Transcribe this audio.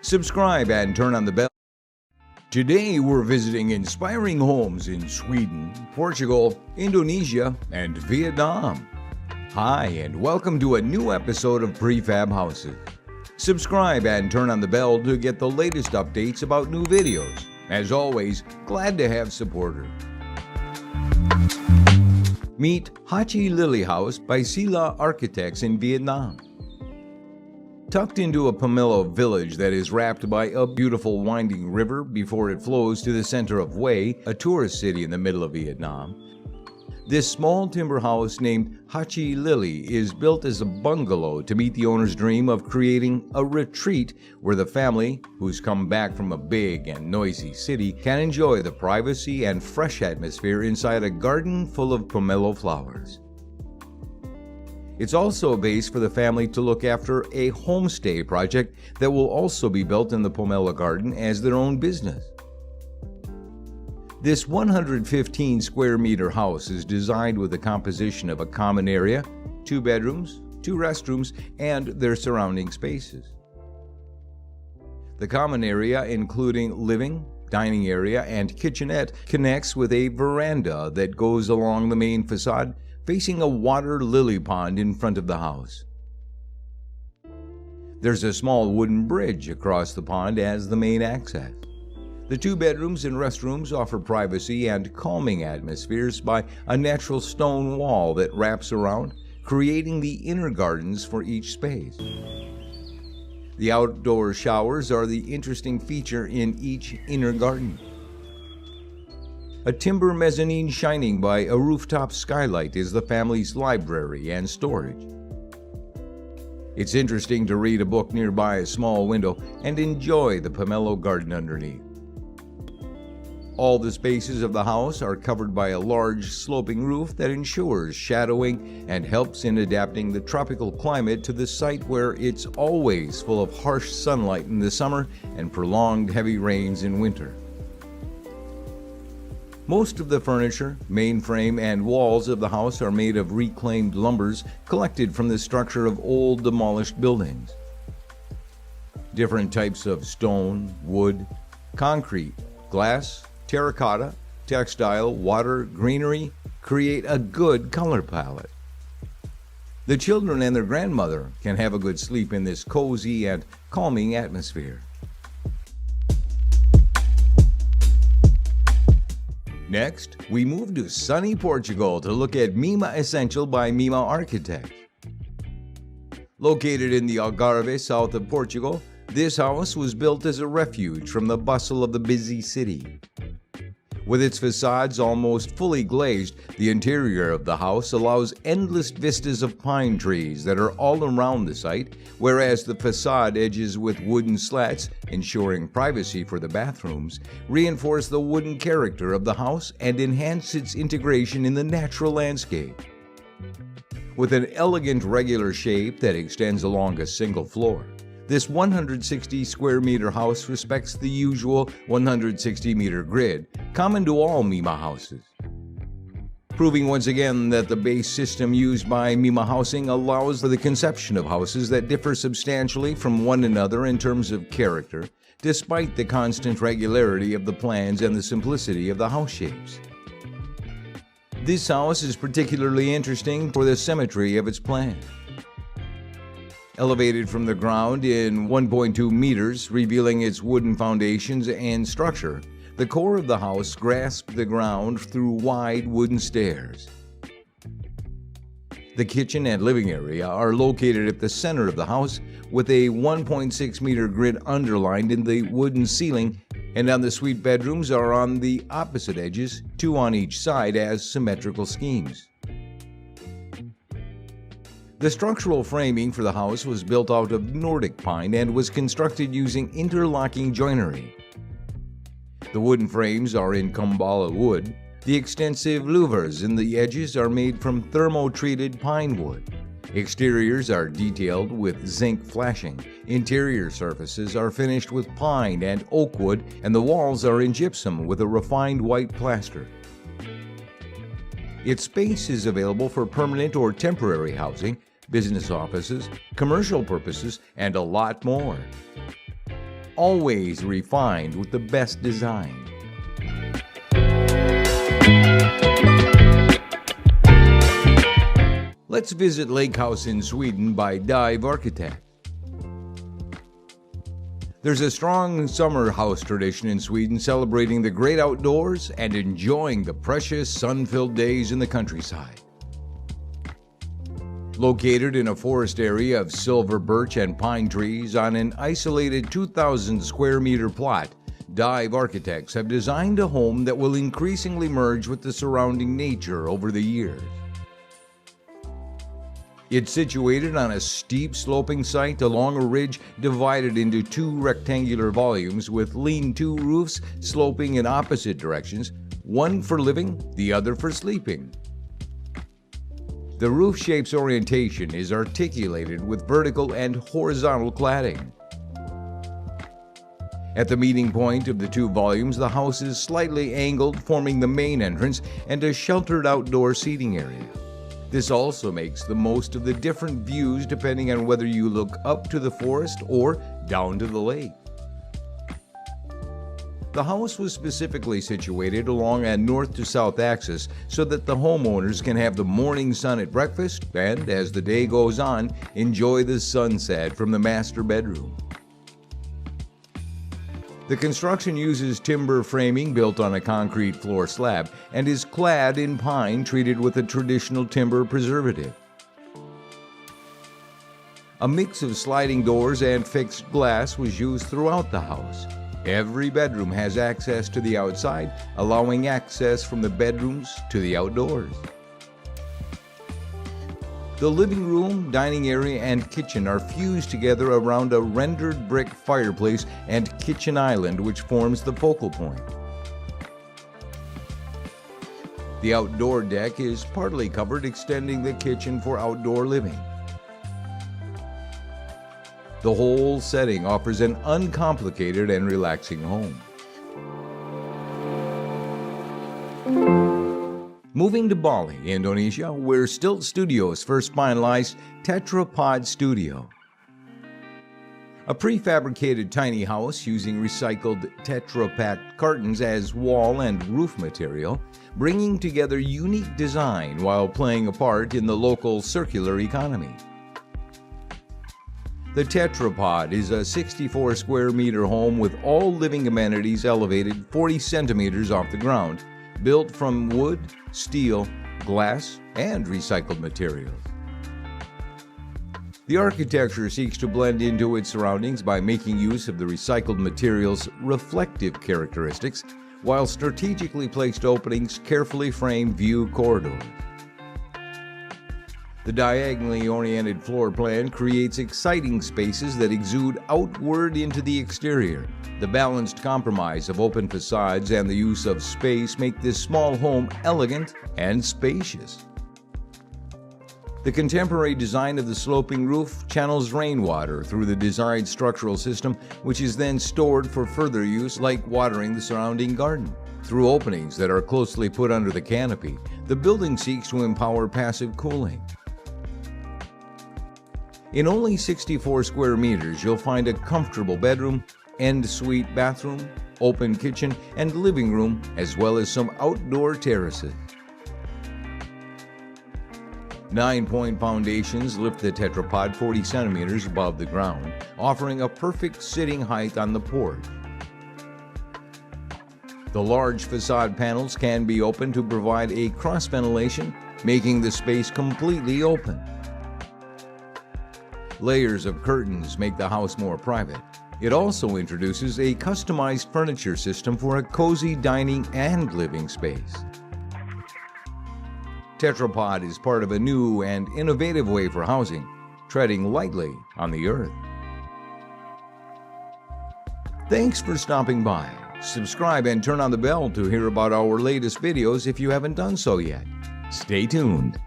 Subscribe and turn on the bell. Today we're visiting inspiring homes in Sweden, Portugal, Indonesia, and Vietnam. Hi, and welcome to a new episode of Prefab Houses. Subscribe and turn on the bell to get the latest updates about new videos. As always, glad to have supporters. Meet Hachi Lily House by Sila Architects in Vietnam. Tucked into a Pomelo village that is wrapped by a beautiful winding river before it flows to the center of Hue, a tourist city in the middle of Vietnam, this small timber house named Hachi Lily is built as a bungalow to meet the owner's dream of creating a retreat where the family, who's come back from a big and noisy city, can enjoy the privacy and fresh atmosphere inside a garden full of pomelo flowers. It's also a base for the family to look after a homestay project that will also be built in the pomelo garden as their own business. This 115 square meter house is designed with a composition of a common area, 2 bedrooms, 2 restrooms, and their surrounding spaces. The common area, including living, dining area, and kitchenette, connects with a veranda that goes along the main facade, facing a water lily pond in front of the house. There's a small wooden bridge across the pond as the main access. The 2 bedrooms and restrooms offer privacy and calming atmospheres by a natural stone wall that wraps around, creating the inner gardens for each space. The outdoor showers are the interesting feature in each inner garden. A timber mezzanine shining by a rooftop skylight is the family's library and storage. It's interesting to read a book nearby a small window and enjoy the pomelo garden underneath. All the spaces of the house are covered by a large sloping roof that ensures shadowing and helps in adapting the tropical climate to the site where it's always full of harsh sunlight in the summer and prolonged heavy rains in winter. Most of the furniture, main frame, and walls of the house are made of reclaimed lumbers collected from the structure of old demolished buildings. Different types of stone, wood, concrete, glass, terracotta, textile, water, greenery create a good color palette. The children and their grandmother can have a good sleep in this cozy and calming atmosphere. Next, we move to sunny Portugal to look at Mima Essential by Mima Architects. Located in the Algarve, south of Portugal, this house was built as a refuge from the bustle of the busy city. With its facades almost fully glazed, the interior of the house allows endless vistas of pine trees that are all around the site, whereas the facade edges with wooden slats, ensuring privacy for the bathrooms, reinforce the wooden character of the house and enhance its integration in the natural landscape. With an elegant regular shape that extends along a single floor, this 160 square meter house respects the usual 160 meter grid, common to all Mima houses. Proving once again that the base system used by Mima Housing allows for the conception of houses that differ substantially from one another in terms of character, despite the constant regularity of the plans and the simplicity of the house shapes. This house is particularly interesting for the symmetry of its plan. Elevated from the ground in 1.2 meters, revealing its wooden foundations and structure, the core of the house grasps the ground through wide wooden stairs. The kitchen and living area are located at the center of the house, with a 1.6 meter grid underlined in the wooden ceiling, and on the suite bedrooms are on the opposite edges, 2 on each side as symmetrical schemes. The structural framing for the house was built out of Nordic pine and was constructed using interlocking joinery. The wooden frames are in Kumbala wood. The extensive louvers in the edges are made from thermo-treated pine wood. Exteriors are detailed with zinc flashing. Interior surfaces are finished with pine and oak wood, and the walls are in gypsum with a refined white plaster. Its space is available for permanent or temporary housing, business offices, commercial purposes, and a lot more. always refined with the best design. Let's visit Lake House in Sweden by Dive Architect. There's a strong summer house tradition in Sweden celebrating the great outdoors and enjoying the precious sun-filled days in the countryside. Located in a forest area of silver birch and pine trees on an isolated 2,000 square meter plot, Dive Architects have designed a home that will increasingly merge with the surrounding nature over the years. It's situated on a steep sloping site along a ridge divided into two rectangular volumes with lean-to roofs sloping in opposite directions, one for living, the other for sleeping. The roof shape's orientation is articulated with vertical and horizontal cladding. At the meeting point of the two volumes, the house is slightly angled, forming the main entrance and a sheltered outdoor seating area. This also makes the most of the different views depending on whether you look up to the forest or down to the lake. The house was specifically situated along a north to south axis so that the homeowners can have the morning sun at breakfast and, as the day goes on, enjoy the sunset from the master bedroom. The construction uses timber framing built on a concrete floor slab and is clad in pine treated with a traditional timber preservative. A mix of sliding doors and fixed glass was used throughout the house. Every bedroom has access to the outside, allowing access from the bedrooms to the outdoors. The living room, dining area, and kitchen are fused together around a rendered brick fireplace and kitchen island, which forms the focal point. The outdoor deck is partly covered, extending the kitchen for outdoor living. The whole setting offers an uncomplicated and relaxing home. Moving to Bali, Indonesia, where Stilt Studios first finalized Tetrapod Studio. A prefabricated tiny house using recycled Tetra Pak cartons as wall and roof material, bringing together unique design while playing a part in the local circular economy. The Tetrapod is a 64 square meter home with all living amenities elevated 40 centimeters off the ground, built from wood, steel, glass, and recycled materials. The architecture seeks to blend into its surroundings by making use of the recycled materials' reflective characteristics, while strategically placed openings carefully frame view corridors. The diagonally oriented floor plan creates exciting spaces that exude outward into the exterior. The balanced compromise of open facades and the use of space make this small home elegant and spacious. The contemporary design of the sloping roof channels rainwater through the desired structural system, which is then stored for further use, like watering the surrounding garden. Through openings that are closely put under the canopy, the building seeks to empower passive cooling. In only 64 square meters, you'll find a comfortable bedroom, en-suite bathroom, open kitchen, and living room, as well as some outdoor terraces. 9-point foundations lift the Tetrapod 40 centimeters above the ground, offering a perfect sitting height on the porch. The large facade panels can be opened to provide a cross ventilation, making the space completely open. Layers of curtains make the house more private. It also introduces a customized furniture system for a cozy dining and living space. Tetrapod is part of a new and innovative way for housing, treading lightly on the earth. Thanks for stopping by. Subscribe and turn on the bell to hear about our latest videos if you haven't done so yet. Stay tuned.